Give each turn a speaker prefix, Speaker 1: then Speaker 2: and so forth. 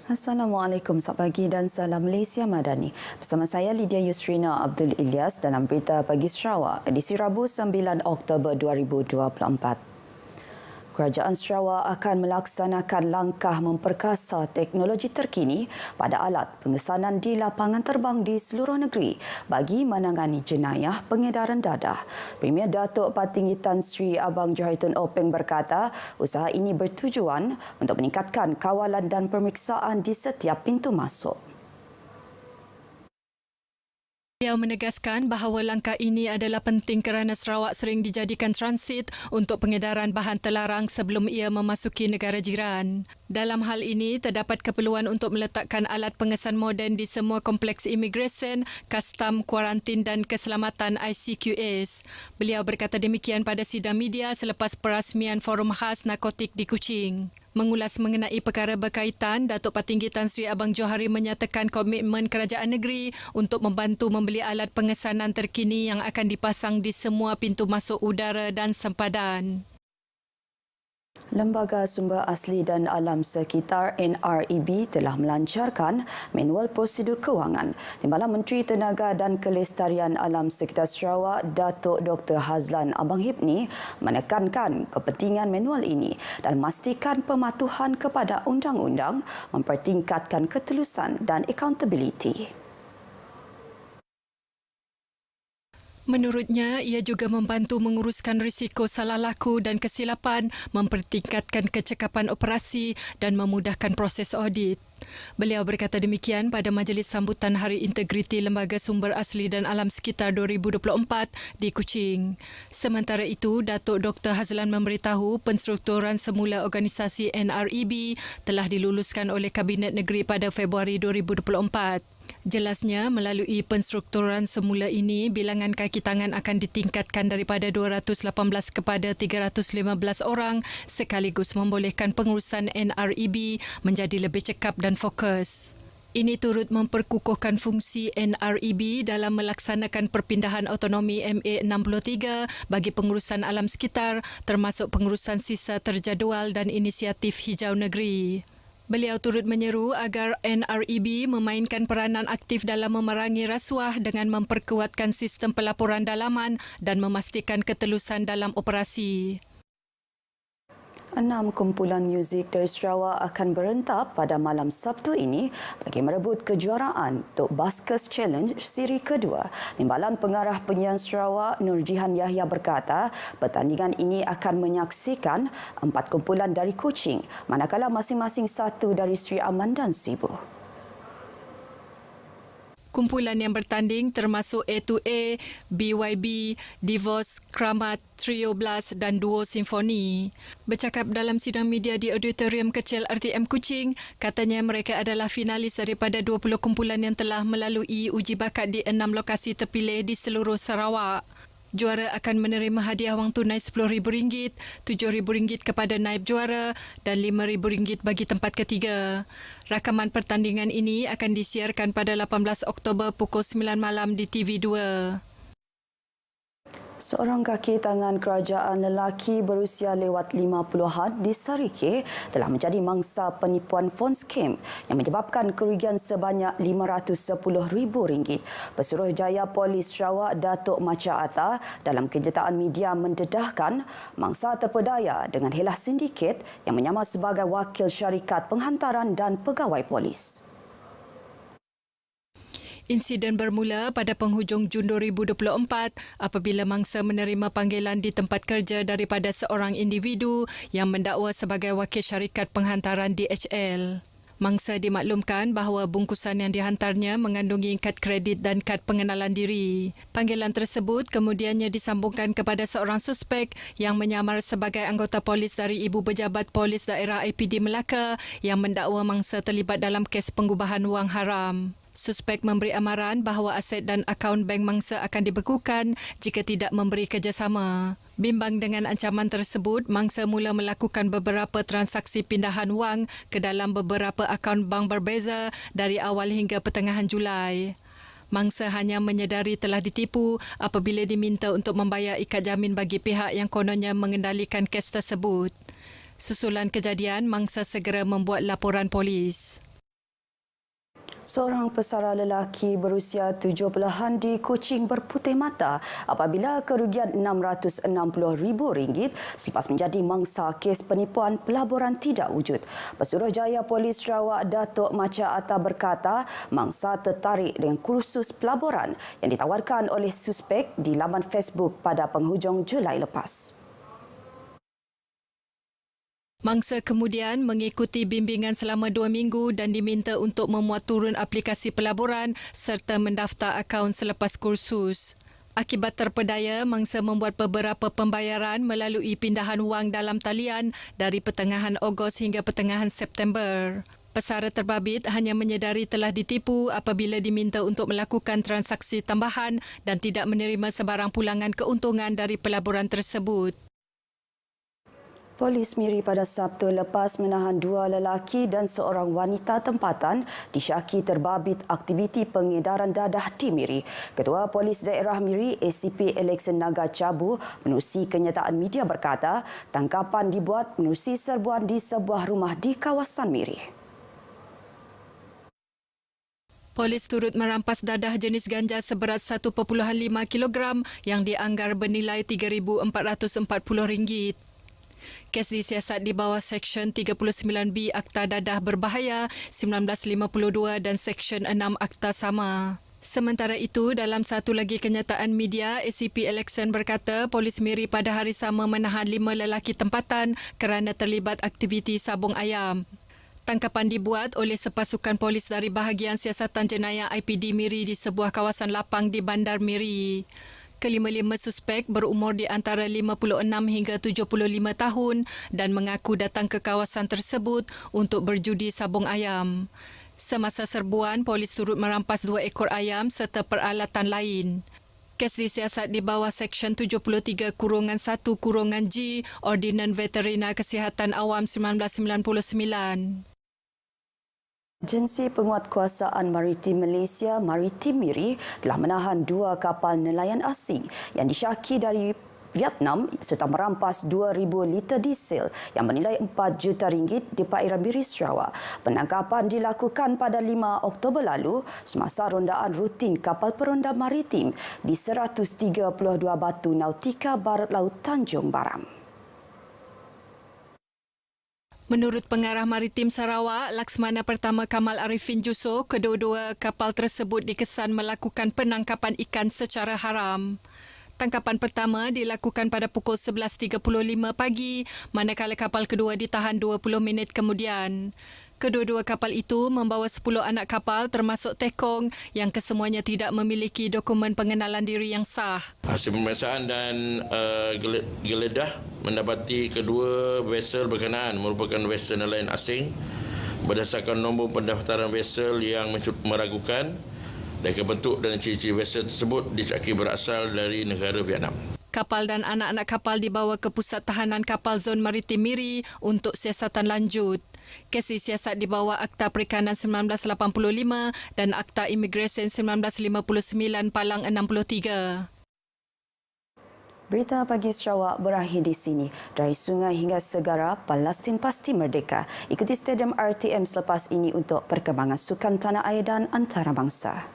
Speaker 1: Assalamualaikum, selamat pagi dan salam Malaysia Madani. Bersama saya Lydia Yusrina Abdul Ilyas dalam Berita Pagi Sarawak, edisi Rabu 9 Oktober 2024. Kerajaan Sarawak akan melaksanakan langkah memperkasa teknologi terkini pada alat pengesanan di lapangan terbang di seluruh negeri bagi menangani jenayah pengedaran dadah. Premier Datuk Patinggi Tan Sri Abang Joharitun Openg berkata, usaha ini bertujuan untuk meningkatkan kawalan dan pemeriksaan di setiap pintu masuk.
Speaker 2: Beliau menegaskan bahawa langkah ini adalah penting kerana Sarawak sering dijadikan transit untuk pengedaran bahan terlarang sebelum ia memasuki negara jiran. Dalam hal ini, terdapat keperluan untuk meletakkan alat pengesan moden di semua kompleks imigresen, kastam, kuarantin dan keselamatan ICQS. Beliau berkata demikian pada sidang media selepas perasmian Forum Khas Narkotik di Kuching. Mengulas mengenai perkara berkaitan, Datuk Patinggi Tan Sri Abang Johari menyatakan komitmen kerajaan negeri untuk membantu membeli alat pengesanan terkini yang akan dipasang di semua pintu masuk udara dan sempadan.
Speaker 1: Lembaga Sumber Asli dan Alam Sekitar NREB telah melancarkan manual prosedur kewangan. Timbalan Menteri Tenaga dan Kelestarian Alam Sekitar Sarawak, Datuk Dr. Hazlan Abang Hibni menekankan kepentingan manual ini dan memastikan pematuhan kepada undang-undang, mempertingkatkan ketelusan dan accountability.
Speaker 2: Menurutnya, ia juga membantu menguruskan risiko salah laku dan kesilapan, mempertingkatkan kecekapan operasi dan memudahkan proses audit. Beliau berkata demikian pada majlis sambutan Hari Integriti Lembaga Sumber Asli dan Alam Sekitar 2024 di Kuching. Sementara itu, Datuk Dr. Hazlan memberitahu penstrukturan semula organisasi NREB telah diluluskan oleh Kabinet Negeri pada Februari 2024. Jelasnya, melalui penstrukturan semula ini, bilangan kaki tangan akan ditingkatkan daripada 218 kepada 315 orang sekaligus membolehkan pengurusan NREB menjadi lebih cekap dan fokus. Ini turut memperkukuhkan fungsi NREB dalam melaksanakan perpindahan autonomi MA63 bagi pengurusan alam sekitar termasuk pengurusan sisa terjadual dan inisiatif hijau negeri. Beliau turut menyeru agar NREB memainkan peranan aktif dalam memerangi rasuah dengan memperkuatkan sistem pelaporan dalaman dan memastikan ketelusan dalam operasi.
Speaker 1: 6 kumpulan muzik dari Sarawak akan berentap pada malam Sabtu ini bagi merebut kejuaraan untuk Buskers Challenge siri kedua. Timbalan Pengarah Penyiaran Sarawak Nur Jihan Yahya berkata pertandingan ini akan menyaksikan 4 kumpulan dari Kuching, manakala masing-masing satu dari Sri Aman dan Sibu.
Speaker 2: Kumpulan yang bertanding termasuk A2A, BYB, Divorce, Kramat, Trio Blast dan Duo Simfoni. Bercakap dalam sidang media di Auditorium Kecil RTM Kuching, katanya mereka adalah finalis daripada 20 kumpulan yang telah melalui uji bakat di 6 lokasi terpilih di seluruh Sarawak. Juara akan menerima hadiah wang tunai RM10,000, RM7,000 kepada naib juara dan RM5,000 bagi tempat ketiga. Rakaman pertandingan ini akan disiarkan pada 18 Oktober pukul 9 malam di TV2.
Speaker 1: Seorang kaki tangan kerajaan lelaki berusia lewat 50-an di Sarike telah menjadi mangsa penipuan phone scam yang menyebabkan kerugian sebanyak RM510,000. Pesuruhjaya Polis Sarawak Datuk Macha Atta dalam kenyataan media mendedahkan mangsa terpedaya dengan helah sindiket yang menyamar sebagai wakil syarikat penghantaran dan pegawai polis.
Speaker 2: Insiden bermula pada penghujung Jun 2024 apabila mangsa menerima panggilan di tempat kerja daripada seorang individu yang mendakwa sebagai wakil syarikat penghantaran DHL. Mangsa dimaklumkan bahawa bungkusan yang dihantarnya mengandungi kad kredit dan kad pengenalan diri. Panggilan tersebut kemudiannya disambungkan kepada seorang suspek yang menyamar sebagai anggota polis dari Ibu Pejabat Polis Daerah IPD Melaka yang mendakwa mangsa terlibat dalam kes pengubahan wang haram. Suspek memberi amaran bahawa aset dan akaun bank mangsa akan dibekukan jika tidak memberi kerjasama. Bimbang dengan ancaman tersebut, mangsa mula melakukan beberapa transaksi pindahan wang ke dalam beberapa akaun bank berbeza dari awal hingga pertengahan Julai. Mangsa hanya menyedari telah ditipu apabila diminta untuk membayar ikat jamin bagi pihak yang kononnya mengendalikan kes tersebut. Susulan kejadian, mangsa segera membuat laporan polis.
Speaker 1: Seorang pesara lelaki berusia 70-an di Kuching berputih mata apabila kerugian RM660,000 selepas menjadi mangsa kes penipuan pelaburan tidak wujud. Pesuruhjaya Polis Sarawak Datuk Macha Atta berkata mangsa tertarik dengan kursus pelaburan yang ditawarkan oleh suspek di laman Facebook pada penghujung Julai lepas.
Speaker 2: Mangsa kemudian mengikuti bimbingan selama 2 minggu dan diminta untuk memuat turun aplikasi pelaburan serta mendaftar akaun selepas kursus. Akibat terpedaya, mangsa membuat beberapa pembayaran melalui pindahan wang dalam talian dari pertengahan Ogos hingga pertengahan September. Pesara terbabit hanya menyedari telah ditipu apabila diminta untuk melakukan transaksi tambahan dan tidak menerima sebarang pulangan keuntungan dari pelaburan tersebut.
Speaker 1: Polis Miri pada Sabtu lepas menahan 2 lelaki dan seorang wanita tempatan disyaki terbabit aktiviti pengedaran dadah di Miri. Ketua Polis Daerah Miri, ACP Alexan Naga Cabu, menerusi kenyataan media berkata, tangkapan dibuat menerusi serbuan di sebuah rumah di kawasan Miri.
Speaker 2: Polis turut merampas dadah jenis ganja seberat 1.5 kilogram yang dianggar bernilai RM3,440. Kes disiasat di bawah Seksyen 39B Akta Dadah Berbahaya 1952 dan Seksyen 6 Akta Sama. Sementara itu, dalam satu lagi kenyataan media, ACP Alexan berkata Polis Miri pada hari sama menahan 5 lelaki tempatan kerana terlibat aktiviti sabung ayam. Tangkapan dibuat oleh sepasukan polis dari bahagian siasatan jenayah IPD Miri di sebuah kawasan lapang di Bandar Miri. Kelima-lima suspek berumur di antara 56 hingga 75 tahun dan mengaku datang ke kawasan tersebut untuk berjudi sabung ayam. Semasa serbuan, polis turut merampas 2 ekor ayam serta peralatan lain. Kes disiasat di bawah Seksyen 73-1-G Ordinan Veterina Kesihatan Awam 1999.
Speaker 1: Agensi Penguatkuasaan Maritim Malaysia Maritim Miri telah menahan 2 kapal nelayan asing yang disyaki dari Vietnam serta merampas 2,000 liter diesel yang bernilai RM4 juta di perairan Miri Sarawak. Penangkapan dilakukan pada 5 Oktober lalu semasa rondaan rutin kapal peronda maritim di 132 batu nautika barat laut Tanjung Baram.
Speaker 2: Menurut Pengarah Maritim Sarawak, Laksmana Pertama Kamal Arifin Jusoh, kedua-dua kapal tersebut dikesan melakukan penangkapan ikan secara haram. Tangkapan pertama dilakukan pada pukul 11.35 pagi, manakala kapal kedua ditahan 20 minit kemudian. Kedua-dua kapal itu membawa 10 anak kapal termasuk tekong yang kesemuanya tidak memiliki dokumen pengenalan diri yang sah.
Speaker 3: Hasil pemeriksaan dan geledah mendapati kedua vessel berkenaan merupakan vessel nelayan asing berdasarkan nombor pendaftaran vessel yang meragukan dan bentuk dan ciri-ciri vessel tersebut disyaki berasal dari negara Vietnam.
Speaker 2: Kapal dan anak-anak kapal dibawa ke Pusat Tahanan Kapal Zon Maritim Miri untuk siasatan lanjut. Kes disiasat di bawah Akta Perikanan 1985 dan Akta Imigresen 1959 Palang 63.
Speaker 1: Berita Pagi Sarawak berakhir di sini. Dari sungai hingga segara, Palestin pasti merdeka. Ikuti Stadium RTM selepas ini untuk perkembangan sukan tanah air dan antarabangsa.